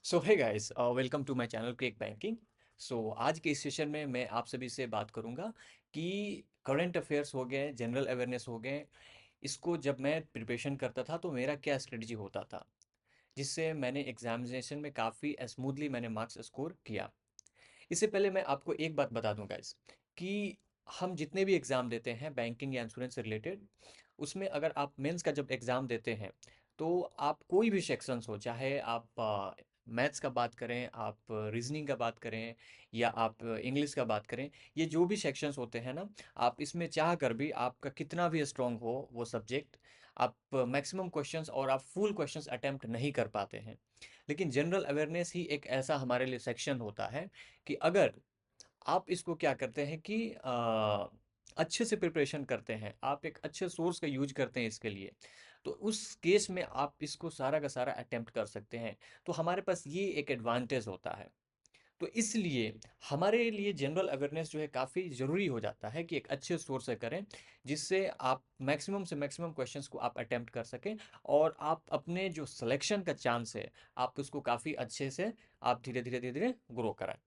So hey guys, welcome to my channel cric banking. आज के इस सेशन में मैं आप सभी से बात करूंगा कि करंट अफेयर्स हो गए, जनरल अवेयरनेस हो गए। इसको जब मैं प्रिपरेशन करता था तो मेरा क्या स्ट्रेटजी होता था, जिससे मैंने एग्जामिनेशन में काफ़ी स्मूथली मैंने मार्क्स स्कोर किया। इससे पहले मैं आपको एक बात बता दूं गाइस, कि हम जितने भी एग्ज़ाम देते हैं बैंकिंग या इंश्योरेंस से रिलेटेड, उसमें अगर आप मेंस का जब एग्ज़ाम देते हैं तो आप कोई भी सेक्शंस हो, चाहे आप मैथ्स का बात करें, आप रीजनिंग का बात करें, या आप इंग्लिश का बात करें, ये जो भी सेक्शंस होते हैं ना, आप इसमें चाह कर भी आपका कितना भी स्ट्रांग हो वो सब्जेक्ट, आप मैक्सिमम क्वेश्चंस और आप फुल क्वेश्चंस अटेम्प्ट नहीं कर पाते हैं। लेकिन जनरल अवेयरनेस ही एक ऐसा हमारे लिए सेक्शन होता है कि अगर आप इसको क्या करते हैं कि अच्छे से प्रिपरेशन करते हैं, आप एक अच्छे सोर्स का यूज करते हैं इसके लिए, तो उस केस में आप इसको सारा का सारा अटेम्प्ट कर सकते हैं। तो हमारे पास ये एक एडवांटेज होता है। तो इसलिए हमारे लिए जनरल अवेयरनेस जो है काफ़ी ज़रूरी हो जाता है कि एक अच्छे सोर्स से करें, जिससे आप मैक्सिमम से मैक्सिमम क्वेश्चंस को आप अटेम्प्ट कर सकें, और आप अपने जो सिलेक्शन का चांस है, आप उसको काफ़ी अच्छे से आप धीरे धीरे धीरे धीरे ग्रो कराएं।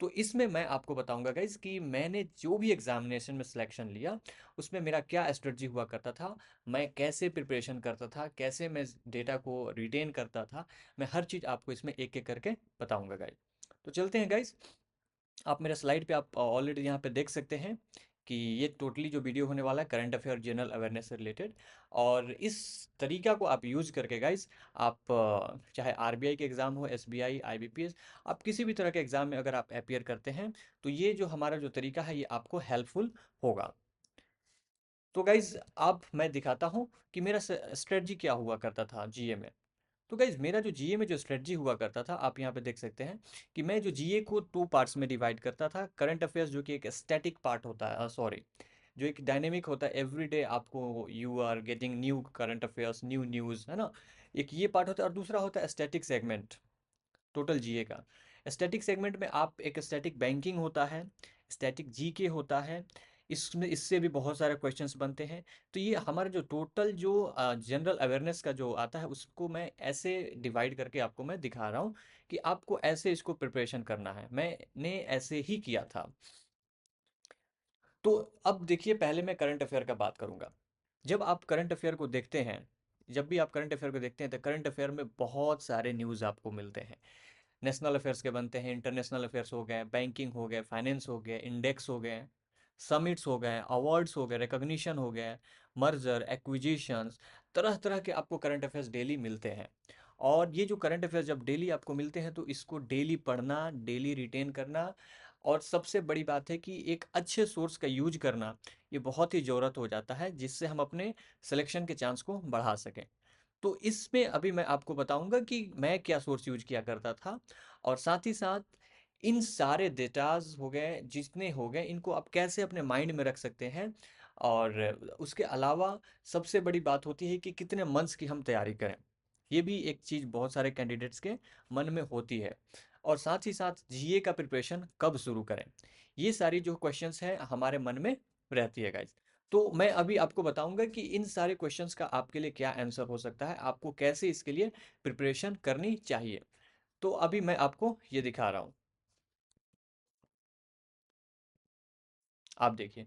तो इसमें मैं आपको बताऊंगा गाइज कि मैंने जो भी एग्जामिनेशन में सिलेक्शन लिया, उसमें मेरा क्या स्ट्रेटजी हुआ करता था, मैं कैसे प्रिपरेशन करता था, कैसे मैं डेटा को रिटेन करता था। मैं हर चीज़ आपको इसमें एक एक करके बताऊंगा गाइज। तो चलते हैं गाइज, आप मेरे स्लाइड पे आप ऑलरेडी यहाँ पे देख सकते हैं कि ये टोटली जो वीडियो होने वाला है करंट अफेयर जनरल अवेयरनेस से रिलेटेड। और इस तरीका को आप यूज़ करके गाइस, आप चाहे आरबीआई के एग्ज़ाम हो, एसबीआई, आईबीपीएस, आप किसी भी तरह के एग्ज़ाम में अगर आप अपियर करते हैं, तो ये जो हमारा जो तरीका है ये आपको हेल्पफुल होगा। तो गाइज अब मैं दिखाता हूँ कि मेरा स्ट्रेटजी क्या हुआ करता था जीए में। तो गाइज मेरा जो जीए में जो स्ट्रेटजी हुआ करता था, आप यहाँ पे देख सकते हैं कि मैं जो जीए को टू पार्ट्स में डिवाइड करता था। करंट अफेयर्स जो कि एक स्टैटिक पार्ट होता है, सॉरी, जो एक डायनेमिक होता है, एवरी डे आपको you are getting new current affairs, new news, है ना। एक ये पार्ट होता है, और दूसरा होता है स्टैटिक सेगमेंट, टोटल जीए का। स्टैटिक सेगमेंट में आप एक स्टैटिक बैंकिंग होता है, स्टैटिक जीके होता है, इसमें इससे भी बहुत सारे क्वेश्चंस बनते हैं। तो ये हमारा जो टोटल जो जनरल अवेयरनेस का जो आता है, उसको मैं ऐसे डिवाइड करके आपको मैं दिखा रहा हूँ कि आपको ऐसे इसको प्रिपरेशन करना है। मैंने ऐसे ही किया था। तो अब देखिए, पहले मैं करंट अफेयर का बात करूंगा। जब आप करंट अफेयर को देखते हैं, जब भी आप करंट अफेयर को देखते हैं, तो करंट अफेयर में बहुत सारे न्यूज़ आपको मिलते हैं। नेशनल अफेयर्स के बनते हैं, इंटरनेशनल अफेयर्स हो गए, बैंकिंग हो गए, फाइनेंस हो गए, इंडेक्स हो गए, समिट्स हो गए, अवार्ड्स हो गए, रिकॉग्निशन हो गए, मर्जर एक्विजिशंस, तरह तरह के आपको करंट अफेयर्स डेली मिलते हैं। और ये जो करंट अफेयर्स जब डेली आपको मिलते हैं, तो इसको डेली पढ़ना, डेली रिटेन करना, और सबसे बड़ी बात है कि एक अच्छे सोर्स का यूज करना, ये बहुत ही ज़रूरत हो जाता है, जिससे हम अपने सिलेक्शन के चांस को बढ़ा सकें। तो इसमें अभी मैं आपको बताऊंगा कि मैं क्या सोर्स यूज किया करता था, और साथ ही साथ इन सारे डेटाज हो गए, जितने हो गए, इनको आप कैसे अपने माइंड में रख सकते हैं। और उसके अलावा सबसे बड़ी बात होती है कि कितने मंथ्स की हम तैयारी करें। ये भी एक चीज़ बहुत सारे कैंडिडेट्स के मन में होती है। और साथ ही साथ जीए का प्रिपरेशन कब शुरू करें, ये सारी जो क्वेश्चंस हैं हमारे मन में रहती है गाइज। तो मैं अभी आपको बताऊंगा कि इन सारे क्वेश्चंस का आपके लिए क्या आंसर हो सकता है, आपको कैसे इसके लिए प्रिपरेशन करनी चाहिए। तो अभी मैं आपको ये दिखा रहा हूँ, आप देखिए।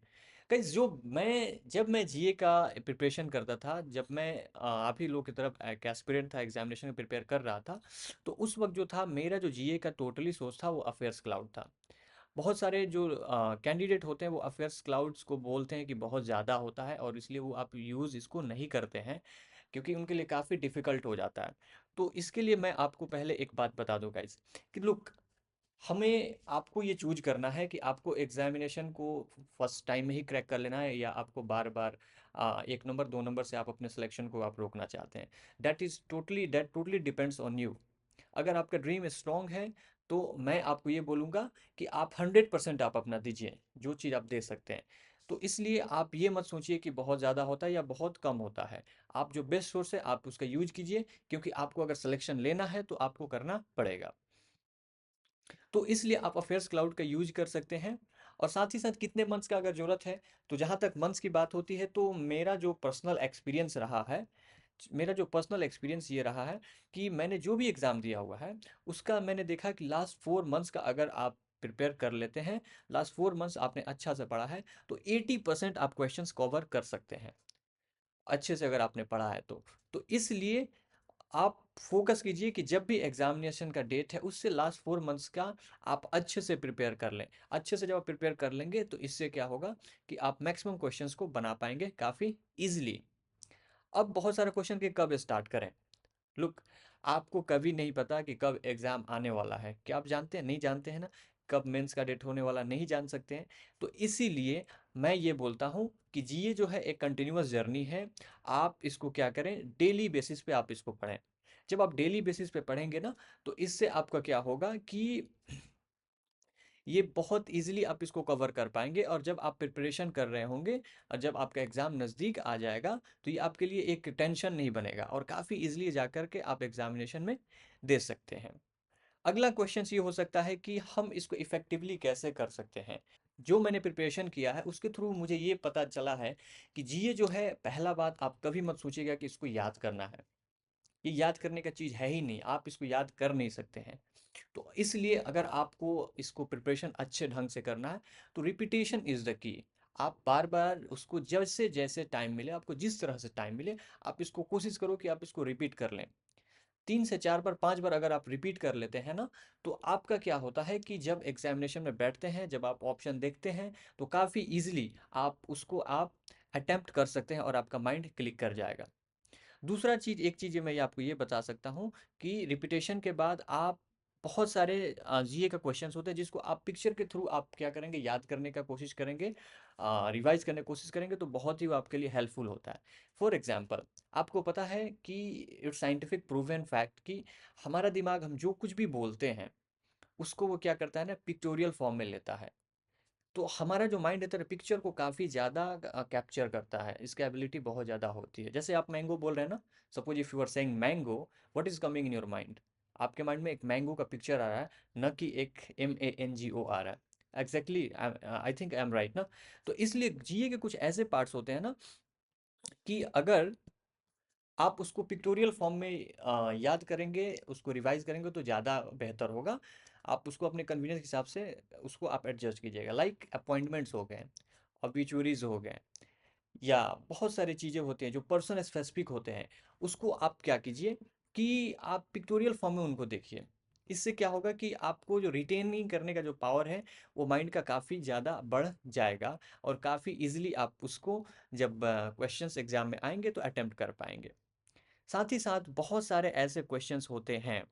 गाइस जो मैं जब मैं जीए का प्रिपरेशन करता था, जब मैं आप ही लोग की तरफ एक एस्पिरेंट था, एग्जामिनेशन में प्रिपेयर कर रहा था, तो उस वक्त जो था मेरा जो जीए का टोटली सोर्स था वो अफेयर्स क्लाउड था। बहुत सारे जो कैंडिडेट होते हैं वो अफेयर्स क्लाउड्स को बोलते हैं कि बहुत ज़्यादा होता है, और इसलिए वो आप यूज़ इसको नहीं करते हैं, क्योंकि उनके लिए काफ़ी डिफ़िकल्ट हो जाता है। तो इसके लिए मैं आपको पहले एक बात बता दूँ गाइस, कि लुक, हमें आपको ये चूज करना है कि आपको एग्जामिनेशन को फर्स्ट टाइम में ही क्रैक कर लेना है, या आपको बार बार एक नंबर दो नंबर से आप अपने सिलेक्शन को आप रोकना चाहते हैं। That totally depends on you. अगर आपका ड्रीम स्ट्रांग है, तो मैं आपको ये बोलूँगा कि आप 100% आप अपना दीजिए, जो चीज़ आप दे सकते हैं। तो इसलिए आप ये मत सोचिए कि बहुत ज़्यादा होता है या बहुत कम होता है। आप जो बेस्ट सोर्स है आप उसका यूज कीजिए, क्योंकि आपको अगर सिलेक्शन लेना है तो आपको करना पड़ेगा। तो इसलिए आप अफेयर्स क्लाउड का यूज कर सकते हैं। और साथ ही साथ कितने मंथ्स का अगर ज़रूरत है, तो जहाँ तक मंथ्स की बात होती है, तो मेरा जो पर्सनल एक्सपीरियंस रहा है, मेरा जो पर्सनल एक्सपीरियंस ये रहा है कि मैंने जो भी एग्ज़ाम दिया हुआ है, उसका मैंने देखा कि लास्ट 4 मंथ्स का अगर आप प्रिपेयर कर लेते हैं, लास्ट 4 मंथ्स आपने अच्छा से पढ़ा है, तो 80% आप क्वेश्चंस कवर कर सकते हैं, अच्छे से अगर आपने पढ़ा है तो। तो इसलिए आप फोकस कीजिए कि जब भी एग्जामिनेशन का डेट है उससे लास्ट 4 मंथ्स का आप अच्छे से प्रिपेयर कर लें। अच्छे से जब आप प्रिपेयर कर लेंगे तो इससे क्या होगा कि आप मैक्सिमम क्वेश्चंस को बना पाएंगे काफ़ी इजीली। अब बहुत सारे क्वेश्चन के कब स्टार्ट करें। लुक, आपको कभी नहीं पता कि कब एग्ज़ाम आने वाला है। क्या आप जानते हैं? नहीं जानते हैं ना। कब मेंस का डेट होने वाला नहीं जान सकते हैं। तो इसीलिए मैं ये बोलता हूँ कि जीए जो है एक कंटिन्यूअस जर्नी है। आप इसको क्या करें, डेली बेसिस पे आप इसको पढ़ें। जब आप डेली बेसिस पे पढ़ेंगे ना, तो इससे आपका क्या होगा कि ये बहुत इजीली आप इसको कवर कर पाएंगे, और जब आप प्रिपरेशन कर रहे होंगे और जब आपका एग्ज़ाम नज़दीक आ जाएगा, तो ये आपके लिए एक टेंशन नहीं बनेगा और काफ़ी इजीली जा कर के आप एग्ज़ामिनेशन में दे सकते हैं। अगला क्वेश्चन ये हो सकता है कि हम इसको इफ़ेक्टिवली कैसे कर सकते हैं। जो मैंने प्रिपरेशन किया है उसके थ्रू मुझे ये पता चला है कि जीए जो है, पहला बात आप कभी मत सोचिएगा कि इसको याद करना है। ये याद करने का चीज़ है ही नहीं, आप इसको याद कर नहीं सकते हैं। तो इसलिए अगर आपको इसको प्रिपरेशन अच्छे ढंग से करना है, तो रिपीटेशन इज़ द की। आप बार बार उसको जैसे जैसे टाइम मिले, आपको जिस तरह से टाइम मिले, आप इसको कोशिश करो कि आप इसको रिपीट कर लें। 3 से 4 बार 5 बार अगर आप रिपीट कर लेते हैं ना, तो आपका क्या होता है कि जब एग्जामिनेशन में बैठते हैं, जब आप ऑप्शन देखते हैं, तो काफ़ी इजीली आप अटेम्प्ट कर सकते हैं और आपका माइंड क्लिक कर जाएगा। दूसरा चीज़, एक चीज़ मैं ये आपको ये बता सकता हूँ कि रिपीटेशन के बाद आप बहुत सारे जीए का क्वेश्चंस होते हैं जिसको आप पिक्चर के थ्रू आप क्या करेंगे, याद करने का कोशिश करेंगे, रिवाइज करने की कोशिश करेंगे, तो बहुत ही वो आपके लिए हेल्पफुल होता है। फॉर एग्जांपल, आपको पता है कि इट्स साइंटिफिक प्रूवन फैक्ट कि हमारा दिमाग, हम जो कुछ भी बोलते हैं उसको वो क्या करता है ना, पिक्टोरियल फॉर्म में लेता है। तो हमारा जो माइंड है, पिक्चर को काफ़ी ज़्यादा कैप्चर करता है, इसकी एबिलिटी बहुत ज़्यादा होती है। जैसे आप मैंगो बोल रहे हैं ना, suppose if you are saying mango, what is coming in your mind? आपके माइंड में एक मैंगो का पिक्चर आ रहा है, न कि एक MANGO आ रहा है। Exactly, I think I am right ना। तो इसलिए जीए के कुछ ऐसे पार्ट्स होते हैं ना कि अगर आप उसको पिक्टोरियल फॉर्म में याद करेंगे, उसको रिवाइज करेंगे तो ज़्यादा बेहतर होगा। आप उसको अपने कन्वीनियंस के हिसाब से उसको आप एडजस्ट कीजिएगा। लाइक अपॉइंटमेंट्स हो गए, ऑब्ituaries हो गए, या बहुत सारी चीज़ें होती हैं जो पर्सन स्पेसिफिक होते हैं, उसको आप क्या कीजिए कि आप पिक्टोरियल फॉर्म में उनको देखिए। इससे क्या होगा कि आपको जो रिटेनिंग करने का जो पावर है, वो माइंड का काफ़ी ज़्यादा बढ़ जाएगा, और काफ़ी इजीली आप उसको जब क्वेश्चंस एग्जाम में आएंगे तो अटेम्प्ट कर पाएंगे। साथ ही साथ बहुत सारे ऐसे क्वेश्चंस होते हैं,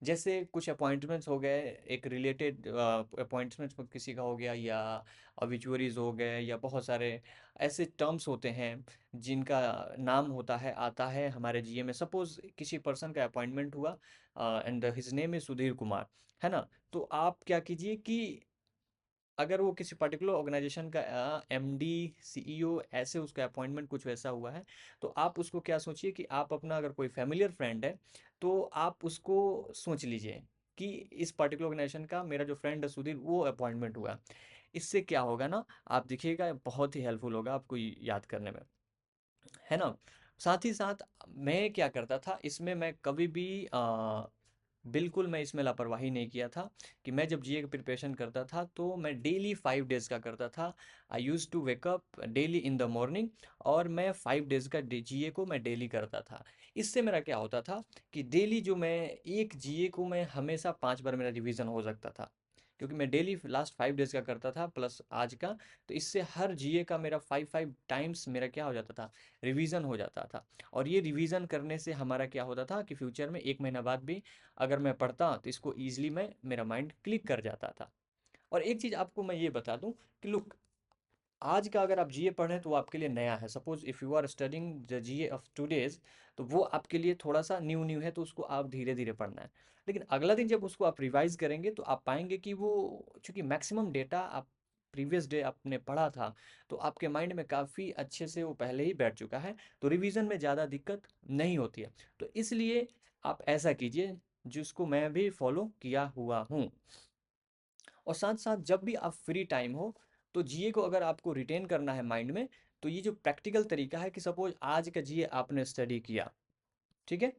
जैसे कुछ अपॉइंटमेंट्स हो गए, एक रिलेटेड अपॉइंटमेंट्स किसी का हो गया, या ऑब्ituaries हो गए, या बहुत सारे ऐसे टर्म्स होते हैं जिनका नाम होता है, आता है हमारे जीए में। सपोज किसी पर्सन का अपॉइंटमेंट हुआ and his name is Sudhir Kumar, है ना। तो आप क्या कीजिए कि अगर वो किसी पर्टिकुलर ऑर्गेनाइजेशन का MD, CEO, ऐसे उसका अपॉइंटमेंट कुछ वैसा हुआ है, तो आप उसको क्या सोचिए कि आप अपना अगर कोई फैमिलियर फ्रेंड है, तो आप उसको सोच लीजिए कि इस पर्टिकुलर ऑर्गेनाइजेशन का मेरा जो फ्रेंड है सुधीर, वो अपॉइंटमेंट हुआ। इससे क्या होगा ना, आप देखिएगा बहुत ही हेल्पफुल होगा आपको याद करने में, है ना। साथ ही साथ मैं क्या करता था इसमें, मैं कभी भी बिल्कुल मैं इसमें लापरवाही नहीं किया था कि मैं जब जीए का प्रिपरेशन करता था तो मैं डेली 5 डेज का करता था। I used to wake up daily in the morning, और मैं 5 डेज का जीए को मैं डेली करता था। इससे मेरा क्या होता था कि डेली जो मैं एक जीए को मैं हमेशा 5 बार मेरा रिवीजन हो सकता था, क्योंकि मैं डेली लास्ट 5 डेज का करता था प्लस आज का। तो इससे हर जीए का मेरा 5 5 टाइम्स मेरा क्या हो जाता था, रिवीजन हो जाता था। और ये रिवीजन करने से हमारा क्या होता था कि फ्यूचर में 1 महीना बाद भी अगर मैं पढ़ता तो इसको ईजिली मैं मेरा माइंड क्लिक कर जाता था। और एक चीज़ आपको मैं ये बता दूं कि लुक, आज का अगर आप जीए पढ़ रहे हैं तो वो आपके लिए नया है। Suppose if you are studying the GA of today's, तो वो आपके लिए थोड़ा सा न्यू न्यू है, तो उसको आप धीरे धीरे पढ़ना है। लेकिन अगला दिन जब उसको आप रिवाइज करेंगे तो आप पाएंगे कि वो, चूंकि मैक्सिमम डेटा आप प्रीवियस डे आपने पढ़ा था, तो आपके माइंड में काफ़ी अच्छे से वो पहले ही बैठ चुका है, तो रिवीजन में ज़्यादा दिक्कत नहीं होती है। तो इसलिए आप ऐसा कीजिए, जिसको मैं भी फॉलो किया हुआ हूँ। और साथ साथ जब भी आप फ्री टाइम हो, तो जीए को अगर आपको रिटेन करना है माइंड में, तो ये जो प्रैक्टिकल तरीका है कि सपोज आज का जीए आपने स्टडी किया, ठीक है,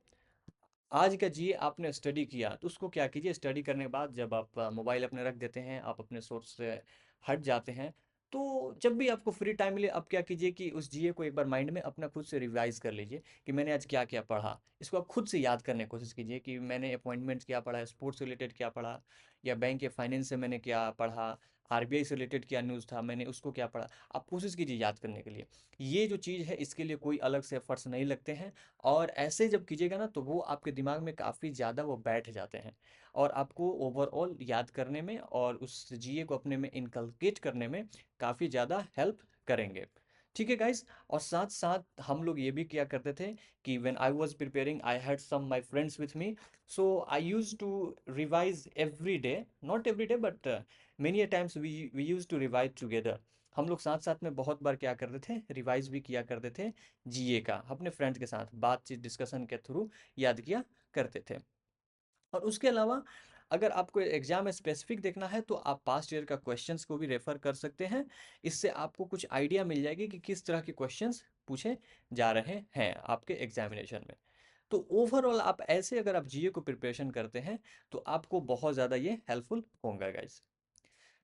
आज का जीए आपने स्टडी किया, तो उसको क्या कीजिए, स्टडी करने के बाद जब आप मोबाइल अपने रख देते हैं, आप अपने सोर्स से हट जाते हैं, तो जब भी आपको फ्री टाइम मिले, आप क्या कीजिए कि उस जीए को एक बार माइंड में अपना खुद से रिवाइज कर लीजिए कि मैंने आज क्या क्या पढ़ा। इसको आप खुद से याद करने की कोशिश कीजिए कि मैंने अपॉइंटमेंट्स क्या पढ़ा, स्पोर्ट्स रिलेटेड क्या पढ़ा, या बैंक या फाइनेंस से मैंने क्या पढ़ा, आरबीआई से रिलेटेड क्या न्यूज़ था, मैंने उसको क्या पढ़ा। आप कोशिश कीजिए याद करने के लिए। ये जो चीज़ है, इसके लिए कोई अलग से एफर्ट्स नहीं लगते हैं, और ऐसे जब कीजिएगा ना, तो वो आपके दिमाग में काफ़ी ज़्यादा वो बैठ जाते हैं, और आपको ओवरऑल याद करने में और उस जीए को अपने में इनकलकेट करने में काफ़ी ज़्यादा हेल्प करेंगे। ठीक है गाइस। और साथ साथ हम लोग ये भी किया करते थे कि when I was preparing, I had some my friends with me, so I used to revise every day, not every day but many a times we used to revise together. हम लोग साथ साथ में बहुत बार क्या करते थे, रिवाइज भी किया करते थे जीए का, अपने फ्रेंड्स के साथ बातचीत डिस्कशन के थ्रू याद किया करते थे। और उसके अलावा अगर आपको एग्जाम में स्पेसिफिक देखना है, तो आप पास्ट ईयर का क्वेश्चंस को भी रेफर कर सकते हैं। इससे आपको कुछ आइडिया मिल जाएगी कि किस तरह के क्वेश्चंस पूछे जा रहे हैं आपके एग्जामिनेशन में। तो ओवरऑल आप ऐसे अगर आप जीए को प्रिपरेशन करते हैं, तो आपको बहुत ज़्यादा ये हेल्पफुल होगा गाइस।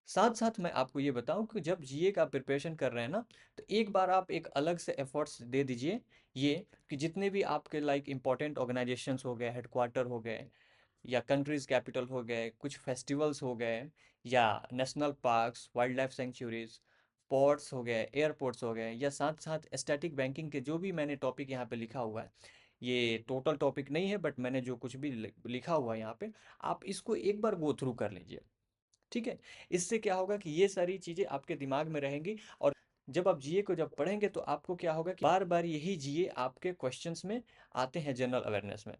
साथ साथ मैं आपको ये बताऊं कि जब जीए का प्रिपरेशन कर रहे हैं ना, तो एक बार आप एक अलग से एफर्ट्स दे दीजिए, ये कि जितने भी आपके लाइक इंपॉर्टेंट ऑर्गेनाइजेशंस हो गए, हेडक्वार्टर हो गए, या कंट्रीज कैपिटल हो गए, कुछ फेस्टिवल्स हो गए, या national parks, wild life sanctuaries, ports हो गए, एयरपोर्ट्स हो गए, या साथ साथ स्टैटिक बैंकिंग के जो भी मैंने टॉपिक यहाँ पे लिखा हुआ है, ये टोटल टॉपिक नहीं है बट मैंने जो कुछ भी लिखा हुआ है यहाँ पे, आप इसको एक बार गो थ्रू कर लीजिए। ठीक है। इससे क्या होगा कि ये सारी चीज़ें आपके दिमाग में रहेंगी, और जब आप जीए को जब पढ़ेंगे, तो आपको क्या होगा कि बार बार यही जीए आपके क्वेश्चंस में आते हैं जनरल अवेयरनेस में।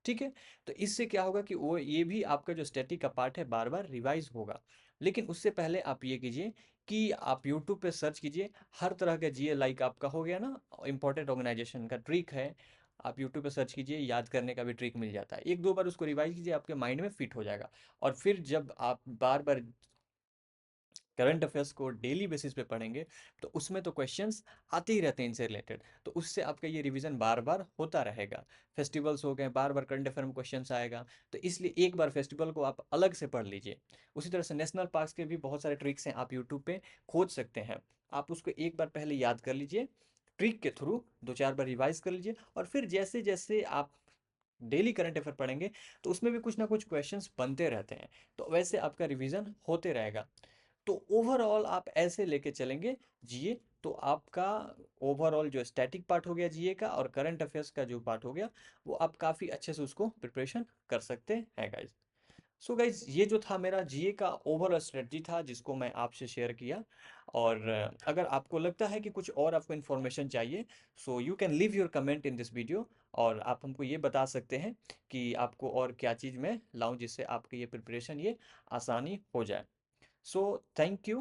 ठीक है। तो इससे क्या होगा कि वो ये भी आपका जो स्टैटिक का पार्ट है बार बार रिवाइज होगा। लेकिन उससे पहले आप ये कीजिए कि आप यूट्यूब पे सर्च कीजिए हर तरह का जीए, लाइक आपका हो गया ना इंपॉर्टेंट ऑर्गेनाइजेशन का ट्रिक है, आप यूट्यूब पे सर्च कीजिए, याद करने का भी ट्रिक मिल जाता है, एक दो बार उसको रिवाइज कीजिए, आपके माइंड में फिट हो जाएगा। और फिर जब आप बार बार करंट अफेयर्स को डेली बेसिस पे पढ़ेंगे, तो उसमें तो क्वेश्चंस आते ही रहते हैं इनसे रिलेटेड, तो उससे आपका ये रिवीजन बार बार होता रहेगा। फेस्टिवल्स हो गए, बार बार करंट अफेयर में क्वेश्चंस आएगा, तो इसलिए एक बार फेस्टिवल को आप अलग से पढ़ लीजिए। उसी तरह से नेशनल पार्क्स के भी बहुत सारे ट्रिक्स हैं, आप यूट्यूब पे खोज सकते हैं। आप उसको एक बार पहले याद कर लीजिए, ट्रिक के थ्रू दो चार बार रिवाइज कर लीजिए, और फिर जैसे जैसे आप डेली करंट अफेयर पढ़ेंगे, तो उसमें भी कुछ ना कुछ क्वेश्चंस बनते रहते हैं, तो वैसे आपका रिवीजन होते रहेगा। तो ओवरऑल आप ऐसे लेके चलेंगे जीए, तो आपका ओवरऑल जो स्टैटिक पार्ट हो गया जीए का, और करंट अफेयर्स का जो पार्ट हो गया, वो आप काफ़ी अच्छे से उसको प्रिपरेशन कर सकते हैं गाइज। सो गाइज, ये जो था मेरा जीए का ओवरऑल स्ट्रेटजी था, जिसको मैं आपसे शेयर किया। और अगर आपको लगता है कि कुछ और आपको इन्फॉर्मेशन चाहिए, so you can leave your comment in this video, और आप हमको ये बता सकते हैं कि आपको और क्या चीज़ मैं लाऊं जिससे आपकी ये प्रिपरेशन ये आसानी हो जाए। So thank you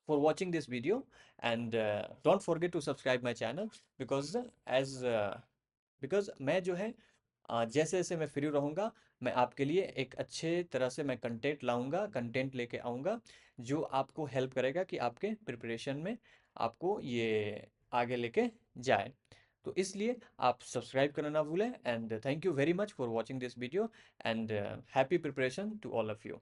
for watching this video, and don't forget to subscribe my channel, because as because मैं जो है जैसे जैसे मैं फ्री रहूँगा, मैं आपके लिए एक अच्छे तरह से मैं कंटेंट लाऊंगा, कंटेंट लेके आऊँगा, जो आपको हेल्प करेगा कि आपके प्रिपरेशन में आपको ये आगे लेके जाए। तो इसलिए आप सब्सक्राइब करना ना भूलें, and thank you very much for watching this video, and happy preparation to all of you.